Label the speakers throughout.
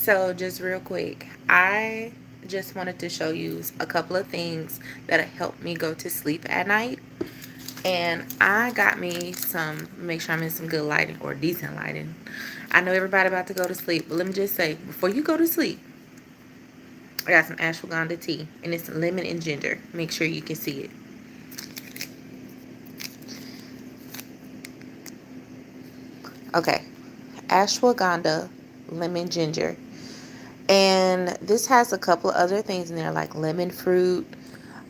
Speaker 1: So, just real quick, I just wanted to show you a couple of things that help me go to sleep at night. And I got me some, make sure I'm in some good lighting or decent lighting. I know everybody about to go to sleep, but let me just say, before you go to sleep, I got some ashwagandha tea, and it's lemon and ginger. Make sure you can see it. Okay, ashwagandha, lemon, ginger. And this has a couple of other things in there like lemon fruit,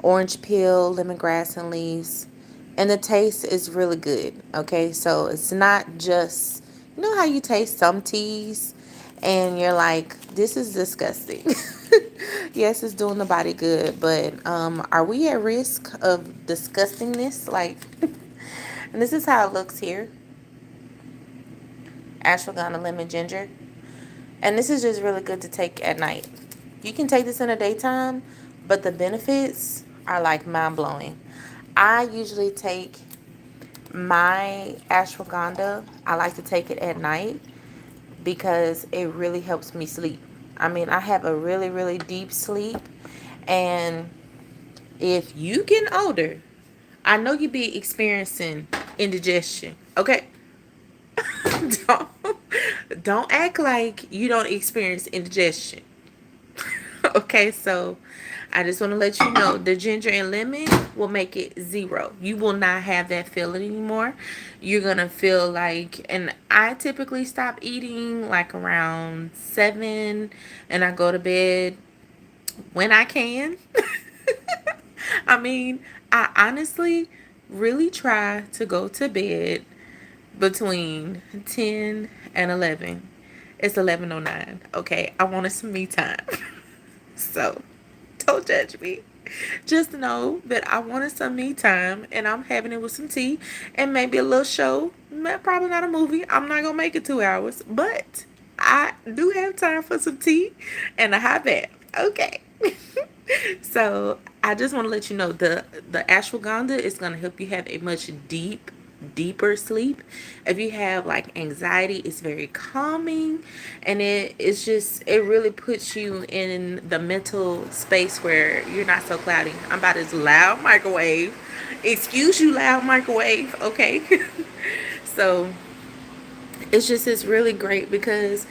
Speaker 1: orange peel, lemongrass, and leaves. And the taste is really good. Okay, so it's not just, you know how you taste some teas and you're like, this is disgusting. Yes, it's doing the body good, but are we at risk of disgustingness? Like, and this is how it looks here: ashwagandha, lemon, ginger. And this is just really good to take at night. You can take this in the daytime, but the benefits are like mind blowing. I usually take my ashwagandha, I like to take it at night because it really helps me sleep. I mean, I have a really, really deep sleep. And if you get older, I know you be experiencing indigestion. Okay? don't, don't act like you don't experience indigestion. Okay, so I just want to let you know the ginger and lemon will make it zero. You will not have that feeling anymore. You're going to feel like, and I typically stop eating like around 7 and I go to bed when I can. I mean, I honestly really try to go to bed between 10 and 11. It's 11:09. Okay, I wanted some me time. So, don't judge me. Just know that I wanted some me time and I'm having it with some tea and maybe a little show. Probably not a movie. I'm not going to make it 2 hours, but I do have time for some tea and a hot bath. Okay. So I just want to let you know the ashwagandha is going to help you have a much deeper sleep. If you have like anxiety, it's very calming, and it really puts you in the mental space where you're not so cloudy. I'm about this loud microwave. Excuse you, loud microwave. Okay. So it's really great because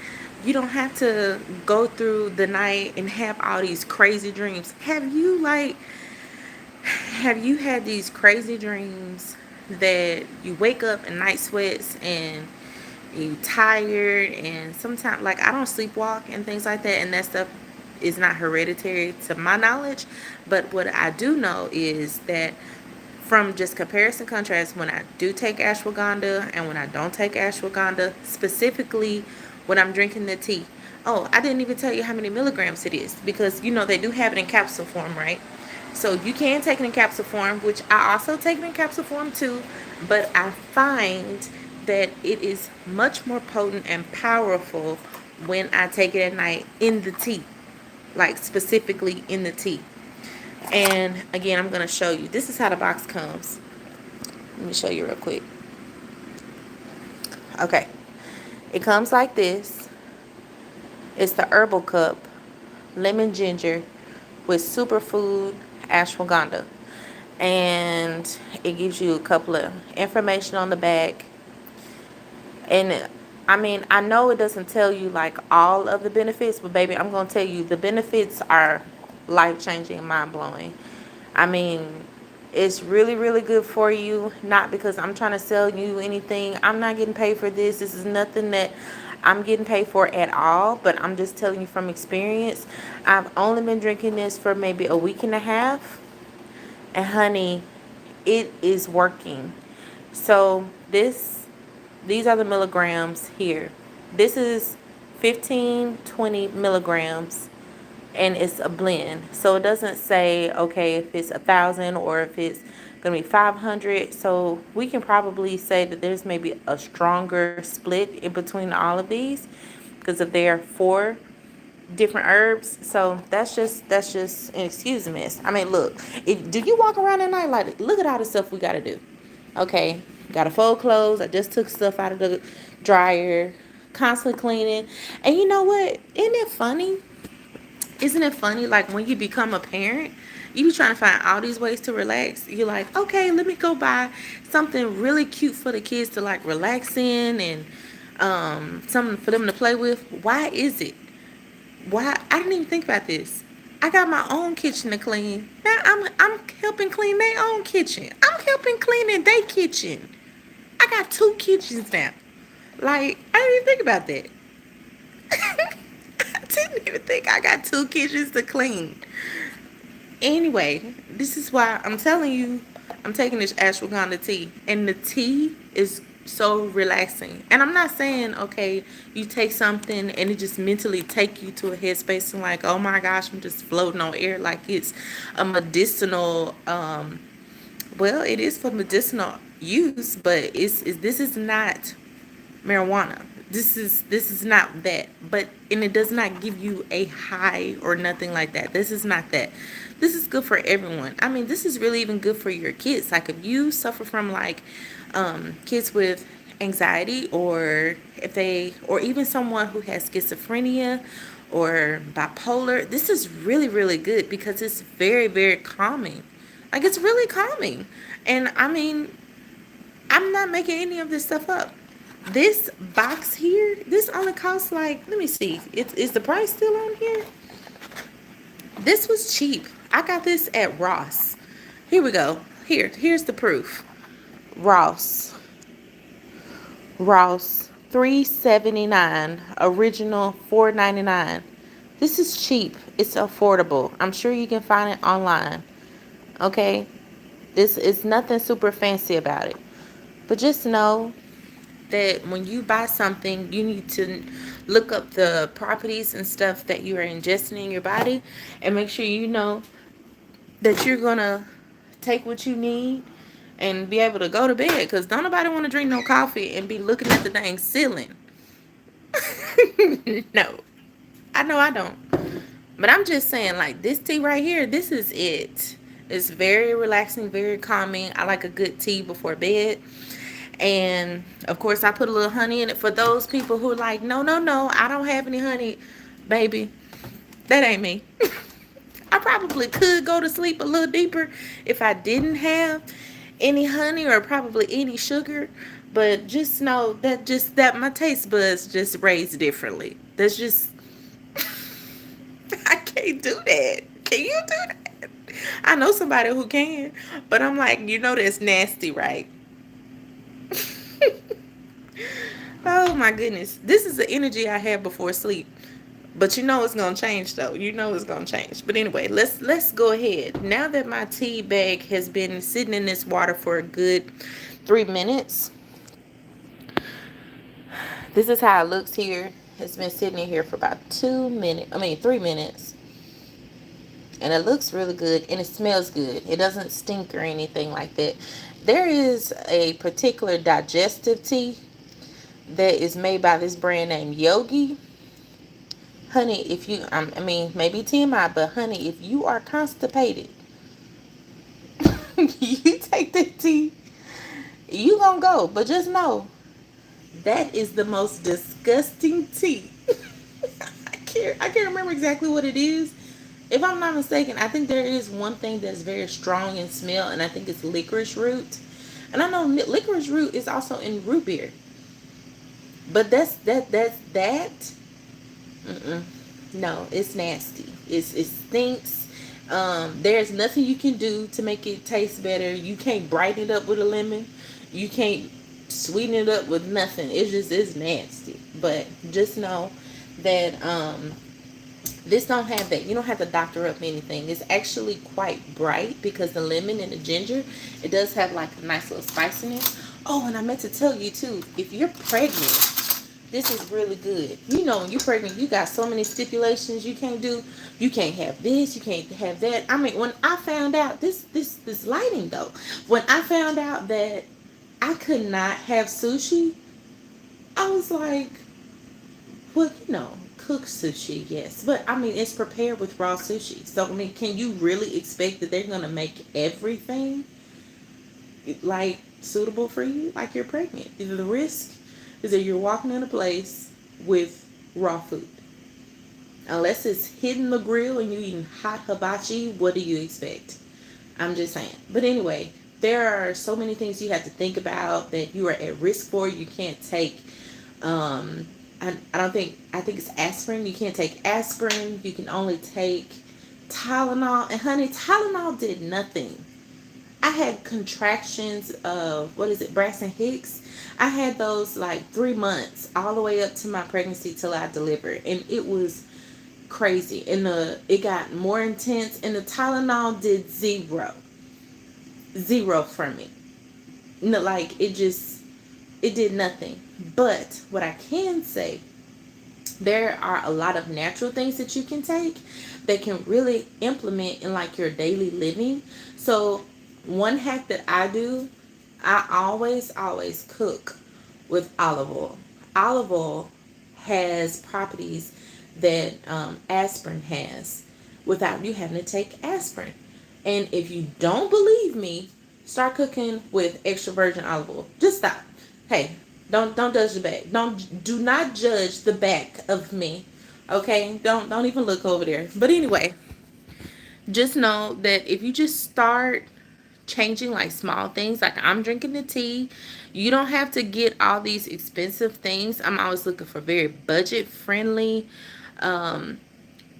Speaker 1: you don't have to go through the night and have all these crazy dreams. Have you had these crazy dreams that you wake up in night sweats and you tired, and sometimes like I don't sleepwalk and things like that, and that stuff is not hereditary to my knowledge. But what I do know is that from just comparison contrast, when I do take ashwagandha and when I don't take ashwagandha, specifically when I'm drinking the tea. Oh, I didn't even tell you how many milligrams it is because they do have it in capsule form, right? So you can take it in capsule form, which I also take it in capsule form too, but I find that it is much more potent and powerful when I take it at night in the tea, like specifically in the tea. And again, I'm going to show you. This is how the box comes. Let me show you real quick. Okay. It comes like this. It's the herbal cup, lemon ginger with superfood ashwagandha. And it gives you a couple of information on the back. And I mean, I know it doesn't tell you like all of the benefits, but baby, I'm going to tell you the benefits are life changing and mind blowing. I mean, it's really, really good for you. Not because I'm trying to sell you anything. I'm not getting paid for this. This is nothing that I'm getting paid for at all. But I'm just telling you from experience. I've only been drinking this for maybe a week and a half. And honey, it is working. So these are the milligrams here. This is 15-20 milligrams, and it's a blend. So it doesn't say, okay, if it's 1,000 or if it's going to be 500. So we can probably say that there's maybe a stronger split in between all of these because if there are 4 different herbs. So that's just an excuse me. I mean, look, do you walk around at night like, look at all the stuff we got to do? Okay, got to fold clothes. I just took stuff out of the dryer. constantly cleaning. And you know what? Isn't it funny? Isn't it funny? Like when you become a parent, you be trying to find all these ways to relax. You're like, okay, let me go buy something really cute for the kids to like relax in, and something for them to play with. Why is it? Why I didn't even think about this. I got my own kitchen to clean. Now I'm helping clean their own kitchen. I'm helping clean in their kitchen. I got two kitchens now. Like I didn't even think about that. I didn't even think I got two kitchens to clean. Anyway, this is why I'm telling you I'm taking this ashwagandha tea. And the tea is so relaxing. And I'm not saying, okay, you take something and it just mentally take you to a headspace and like, oh my gosh, I'm just floating on air like it's a medicinal well, it is for medicinal use, but this is not marijuana. This is not that. But and it does not give you a high or nothing like that. This is not that. This is good for everyone. I mean, this is really even good for your kids. Like if you suffer from like kids with anxiety, or if they, or even someone who has schizophrenia or bipolar, this is really really good because it's very very calming. Like it's really calming. And I mean, I'm not making any of this stuff up. This box here, this only costs like, let me see, is the price still on here? This was cheap. I got this at Ross. Here we go. Here's the proof. Ross. Ross, $3.79. Original $4.99. This is cheap. It's affordable. I'm sure you can find it online. Okay? This is nothing super fancy about it. But just know that when you buy something, you need to look up the properties and stuff that you are ingesting in your body, and make sure you know that you're gonna take what you need and be able to go to bed. Because don't nobody want to drink no coffee and be looking at the dang ceiling. No, I know I don't. But I'm just saying, like this tea right here, this is it. It's very relaxing, very calming. I like a good tea before bed. And of course, I put a little honey in it for those people who are like, no, no, no, I don't have any honey. Baby, that ain't me. I probably could go to sleep a little deeper if I didn't have any honey or probably any sugar. But just know that my taste buds just raised differently. That's just, I can't do that. Can you do that? I know somebody who can, but I'm like, that's nasty, right? Oh my goodness. This is the energy I have before sleep. But it's gonna change though. It's gonna change. But anyway, let's go ahead. Now that my tea bag has been sitting in this water for a good 3 minutes, this is how it looks here. It's been sitting in here for about 2 minutes. 3 minutes. And it looks really good and it smells good. It doesn't stink or anything like that. There is a particular digestive tea that is made by this brand named Yogi. Honey, if you, maybe TMI, but honey, if you are constipated, you take that tea, you gonna go. But just know, that is the most disgusting tea. I can't remember exactly what it is. If I'm not mistaken, I think there is one thing that's very strong in smell, and I think it's licorice root. And I know licorice root is also in root beer. But that's that. Mm-mm. No, it's nasty. It stinks. There's nothing you can do to make it taste better. You can't brighten it up with a lemon. You can't sweeten it up with nothing. It's nasty. But just know that this don't have that. You don't have to doctor up anything. It's actually quite bright because the lemon and the ginger, it does have like a nice little spiciness. Oh, and I meant to tell you too, if you're pregnant, this is really good. When you're pregnant, you got so many stipulations you can't do. You can't have this. You can't have that. When I found out this lighting though, when I found out that I could not have sushi, I was like, well, cook sushi, yes, but it's prepared with raw sushi. So can you really expect that they're gonna make everything like suitable for you? Like you're pregnant. The risk is that you're walking in a place with raw food. Unless it's hitting the grill and you eating hot hibachi, what do you expect? I'm just saying. But anyway, there are so many things you have to think about that you are at risk for. You can't take, um, I don't think, I think it's aspirin. You can't take aspirin. You can only take Tylenol. And honey, Tylenol did nothing. I had contractions of, what is it, Braxton Hicks. I had those like 3 months all the way up to my pregnancy till I delivered. And it was crazy. And it got more intense. And the Tylenol did zero for me. No, like it did nothing. But what I can say, there are a lot of natural things that you can take that can really implement in like your daily living. So one hack that I do, I always cook with olive oil. Olive oil has properties that aspirin has without you having to take aspirin. And if you don't believe me, start cooking with extra virgin olive oil. Just stop. Hey, don't judge the back. Do not judge the back of me. Okay? Don't even look over there. But anyway, just know that if you just start changing like small things, like I'm drinking the tea, you don't have to get all these expensive things. I'm always looking for very budget friendly um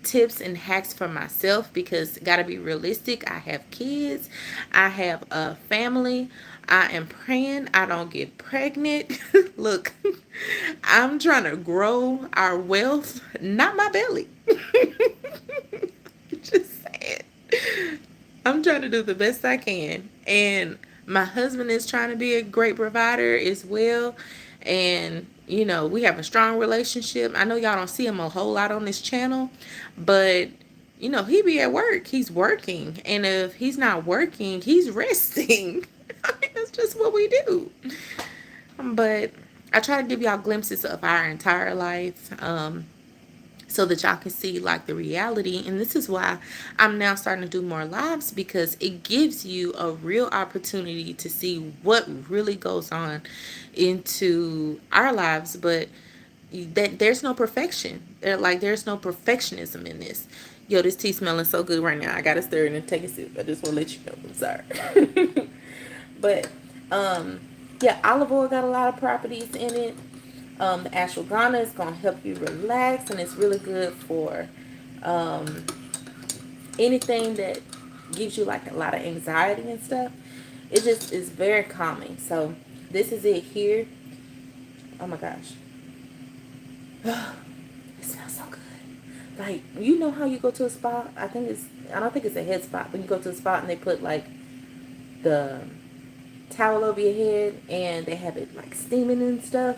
Speaker 1: tips and hacks for myself, because gotta be realistic. I have kids, I have a family. I am praying I don't get pregnant. Look, I'm trying to grow our wealth, not my belly. Just saying, I'm trying to do the best I can. And my husband is trying to be a great provider as well. And, we have a strong relationship. I know y'all don't see him a whole lot on this channel, but, he be at work. He's working. And if he's not working, he's resting. I mean, that's just what we do. But I try to give y'all glimpses of our entire life. So that y'all can see like the reality. And this is why I'm now starting to do more lives, because it gives you a real opportunity to see what really goes on into our lives. But that there's no perfection. There's no perfectionism in this. Yo, this tea smelling so good right now. I gotta stir it and take a sip. I just want to let you know. I'm sorry. But yeah, olive oil got a lot of properties in it. The ashwagandha is going to help you relax, and it's really good for um, anything that gives you like a lot of anxiety and stuff. It just is very calming. So this is it here. Oh my gosh. It smells so good. Like, how you go to a spa? I don't think it's a head spa, but you go to a spa and they put like the towel over your head and they have it like steaming and stuff.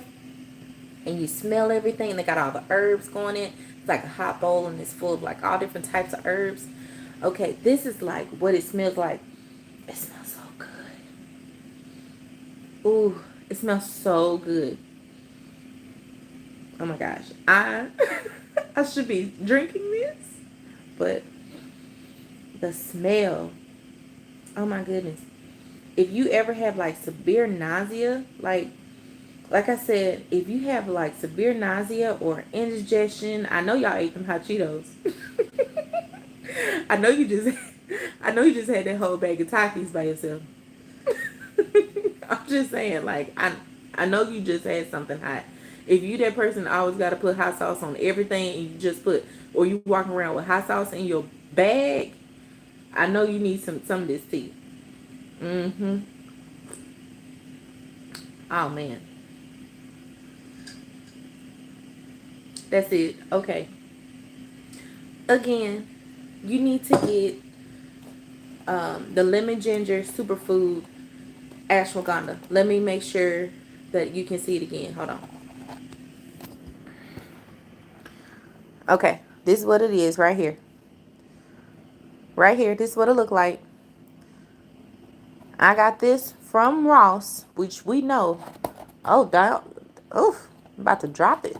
Speaker 1: And you smell everything, and they got all the herbs going in. It's like a hot bowl, and it's full of like all different types of herbs. Okay, this is like what it smells like. It smells so good. Ooh, it smells so good. Oh my gosh, I I should be drinking this, but the smell. Oh my goodness. If you ever have like severe nausea, like I said, if you have like severe nausea or indigestion, I know y'all ate them hot Cheetos. I know you just, I know you just had that whole bag of Takis by yourself. I'm just saying, like I know you just had something hot. If you that person always got to put hot sauce on everything, and you just put, or you walking around with hot sauce in your bag, I know you need some of this tea. Mm-hmm. Oh man. That's it. Okay. Again, you need to get the lemon ginger superfood ashwagandha. Let me make sure that you can see it again. Hold on. Okay. This is what it is right here. Right here. This is what it look like. I got this from Ross, which we know. Oh, oof. I'm about to drop it.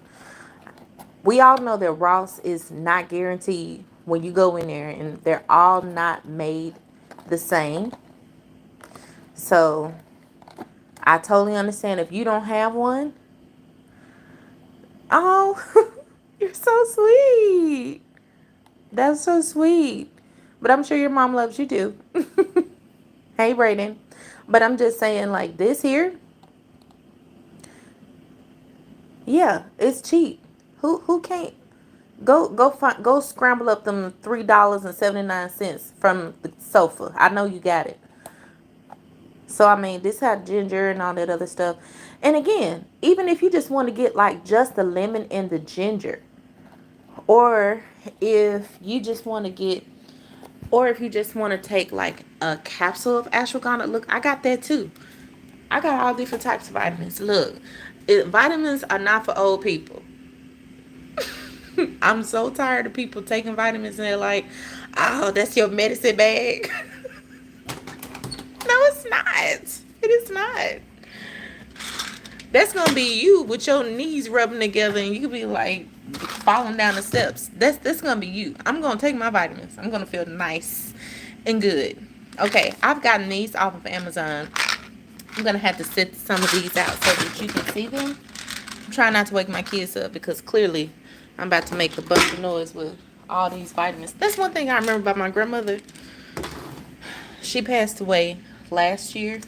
Speaker 1: We all know that Ross is not guaranteed when you go in there, and they're all not made the same. So I totally understand if you don't have one. Oh, you're so sweet. That's so sweet. But I'm sure your mom loves you too. Hey, Brayden. But I'm just saying, like this here, yeah, it's cheap. Who can't go scramble up them $3.79 from the sofa. I know you got it. So I mean, this had ginger and all that other stuff. And again, even if you just want to get like just the lemon and the ginger, or if you just want to get, or if you just want to take like a capsule of ashwagandha, look, I got that too. I got all different types of vitamins. Look, vitamins are not for old people. I'm so tired of people taking vitamins and they're like, oh, that's your medicine bag. No, it's not. It is not. That's gonna be you with your knees rubbing together and you could be like falling down the steps. That's gonna be you. I'm gonna take my vitamins. I'm gonna feel nice and good. Okay, I've gotten these off of Amazon. I'm gonna have to set some of these out so that you can see them. I'm trying not to wake my kids up because clearly I'm about to make a bunch of noise with all these vitamins. That's one thing I remember about my grandmother. She passed away last year.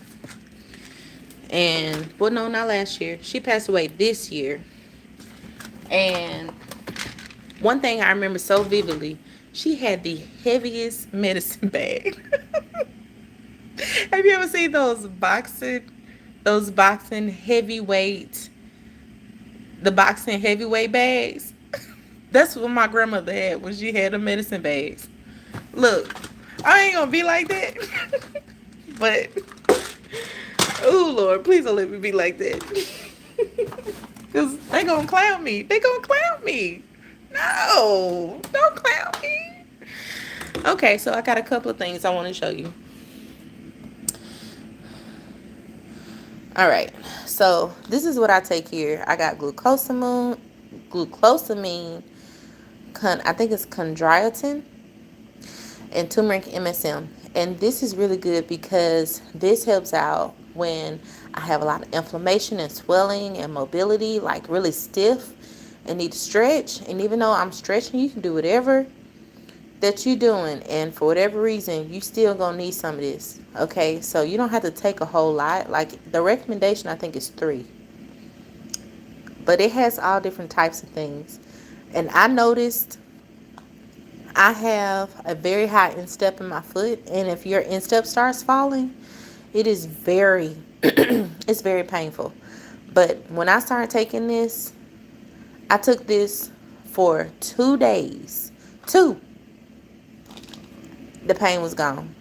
Speaker 1: And, well, no, not last year. She passed away this year. And one thing I remember so vividly, she had the heaviest medicine bag. Have you ever seen those boxing heavyweight, the boxing heavyweight bags? That's what my grandmother had when she had the medicine bags. Look, I ain't gonna be like that. But, oh Lord, please don't let me be like that. Because they gonna clown me. They gonna clown me. No, don't clown me. Okay, so I got a couple of things I want to show you. All right, so this is what I take here. I got glucosamine, I think it's chondroitin, and turmeric MSM. And this is really good because this helps out when I have a lot of inflammation and swelling and mobility, like really stiff and need to stretch. And even though I'm stretching, you can do whatever that you're doing, and for whatever reason you still gonna need some of this. Okay, so you don't have to take a whole lot. Like the recommendation I think is 3, but it has all different types of things. And I noticed I have a very high instep in my foot, and if your instep starts falling, it is very it's very painful. But when I started taking this, I took this for 2 days. Two, the pain was gone.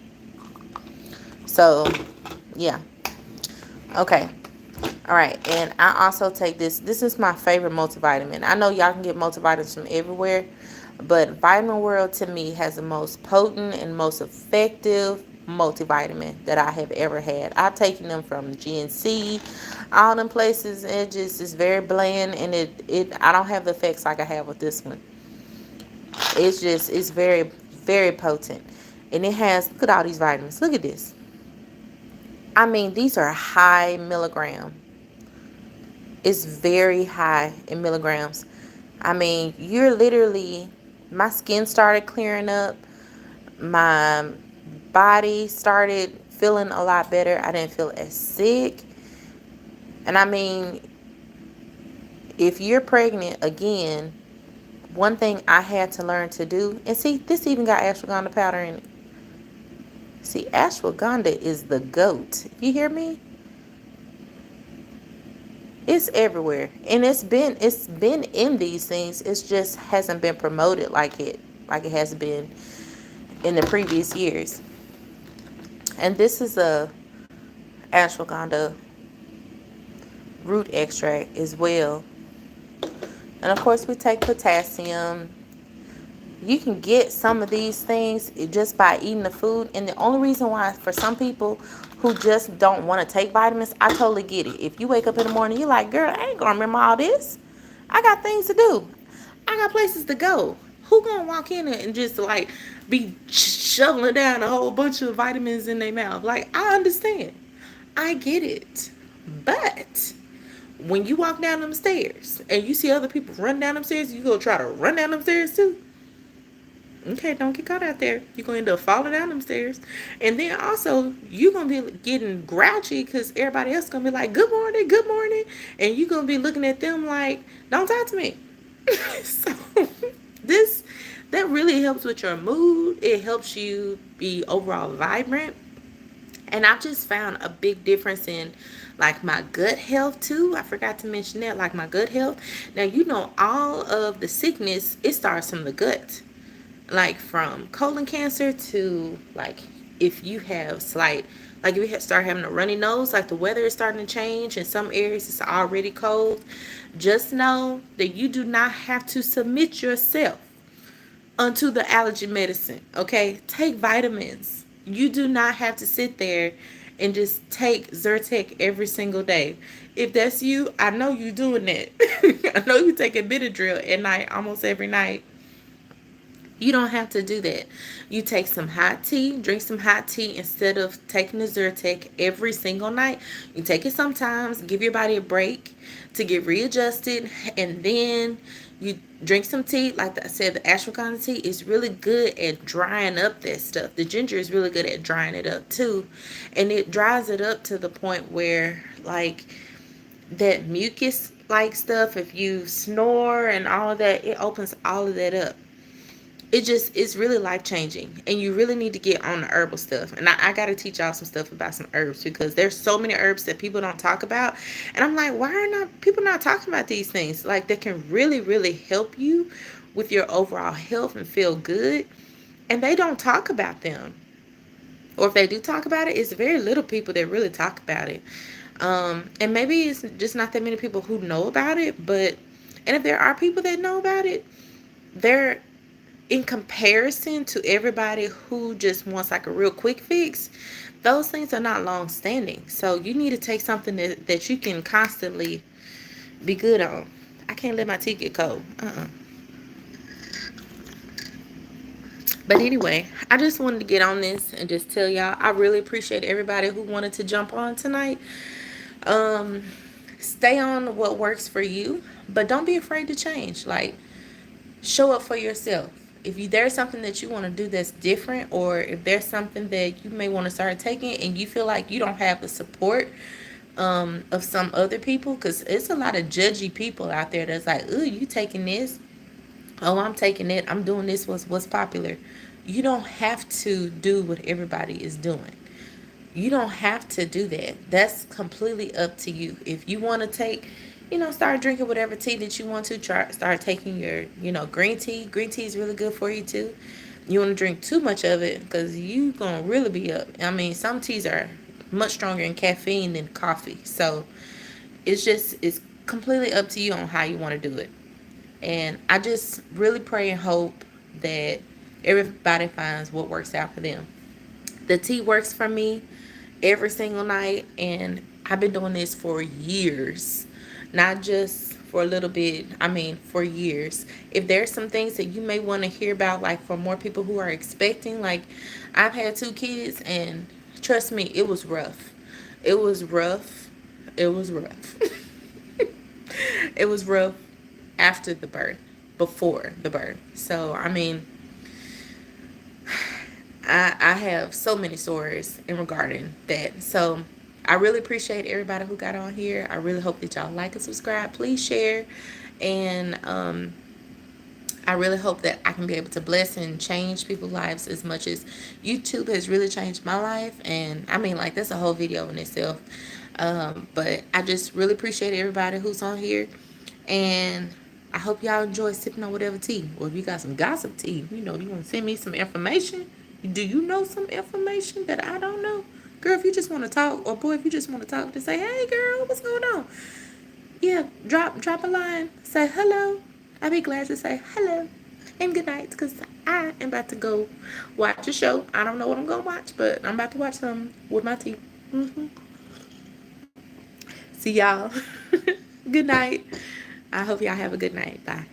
Speaker 1: So, yeah. Okay. All right. And I also take this. This is my favorite multivitamin. I know y'all can get multivitamins from everywhere, but Vitamin World to me has the most potent and most effective multivitamin that I have ever had. I've taken them from GNC, all them places. It just is very bland, and it I don't have the effects like I have with this one. It's very, very potent. And it has, look at all these vitamins. Look at this. I mean, these are high milligram. It's very high in milligrams. I mean, you're literally, my skin started clearing up. My body started feeling a lot better. I didn't feel as sick. And I mean, if you're pregnant, again, one thing I had to learn to do, and see, this even got ashwagandha powder in it. See, ashwagandha is the GOAT. You hear me? It's everywhere, and it's been in these things. It just hasn't been promoted like it has been in the previous years. And this is a ashwagandha root extract as well. And of course, we take potassium. You can get some of these things just by eating the food. And the only reason why, for some people who just don't want to take vitamins, I totally get it. If you wake up in the morning, you're like, girl, I ain't gonna remember all this. I got things to do. I got places to go. Who gonna walk in there and just like be shoveling down a whole bunch of vitamins in their mouth? Like, I understand. I get it. But When you walk down them stairs and you see other people run down them stairs, you go try to run down them stairs too. Okay, don't get caught out there. You're gonna end up falling down them stairs, and then also you're gonna be getting grouchy because everybody else gonna be like, good morning," and you're gonna be looking at them like, "Don't talk to me." So this that really helps with your mood. It helps you be overall vibrant. And I've just found a big difference in like my gut health too. I forgot to mention that, like my gut health. Now, all of the sickness, it starts from the gut. Like from colon cancer to like if you have slight, like if you start having a runny nose, like the weather is starting to change in some areas, it's already cold. Just know that you do not have to submit yourself unto the allergy medicine. Okay, take vitamins. You do not have to sit there and just take Zyrtec every single day. If that's you, I know you doing that. I know you taking Benadryl at night almost every night. You don't have to do that. You take some hot tea, drink some hot tea instead of taking the Zyrtec every single night. You take it sometimes, give your body a break to get readjusted, and then you drink some tea. Like I said, the ashwagandha tea is really good at drying up that stuff. The ginger is really good at drying it up too. And it dries it up to the point where, like, that mucus like stuff, if you snore and all of that, it opens all of that up. It's really life changing, and you really need to get on the herbal stuff. And I got to teach y'all some stuff about some herbs, because there's so many herbs that people don't talk about, and I'm like, why are not people not talking about these things, like, that can really help you with your overall health and feel good, and they don't talk about them. Or if they do talk about it, it's very little people that really talk about it. And maybe it's just not that many people who know about it, but and if there are people that know about it, they're, in comparison to everybody who just wants like a real quick fix, those things are not long standing. So you need to take something that you can constantly be good on. I can't let my teeth get cold. But anyway, I just wanted to get on this and just tell y'all I really appreciate everybody who wanted to jump on tonight. Um, Stay on what works for you, but don't be afraid to change. Like, show up for yourself. If there's something that you want to do that's different, or if there's something that you may want to start taking and you feel like you don't have the support of some other people, because it's a lot of judgy people out there that's like, ooh, you taking this? Oh, I'm taking it. I'm doing this. What's popular? You don't have to do what everybody is doing. You don't have to do that. That's completely up to you. If you want to take, start drinking whatever tea that you want to. Start taking your, green tea. Green tea is really good for you too. You want to drink too much of it, because you gonna really be up. I mean, some teas are much stronger in caffeine than coffee. So it's completely up to you on how you want to do it. And I just really pray and hope that everybody finds what works out for them. The tea works for me every single night, and I've been doing this for years, not just for a little bit. I mean, for years. If there's some things that you may want to hear about, like for more people who are expecting, like, I've had 2 kids, and trust me, it was rough. It was rough. It was rough. It was rough after the birth, before the birth. So I mean, I have so many stories in regarding that. So I really appreciate everybody who got on here. I really hope that y'all like and subscribe. Please share. And I really hope that I can be able to bless and change people's lives as much as YouTube has really changed my life. And I mean, like, that's a whole video in itself. But I just really appreciate everybody who's on here. And I hope y'all enjoy sipping on whatever tea. Or if you got some gossip tea, you want to send me some information. Do you know some information that I don't know? Girl, if you just want to talk, or boy, if you just want to talk, to say, hey girl, what's going on? Yeah, drop a line. Say hello. I'd be glad to say hello and good night, because I am about to go watch a show. I don't know what I'm going to watch, but I'm about to watch something with my tea. See y'all. Good night. I hope y'all have a good night. Bye.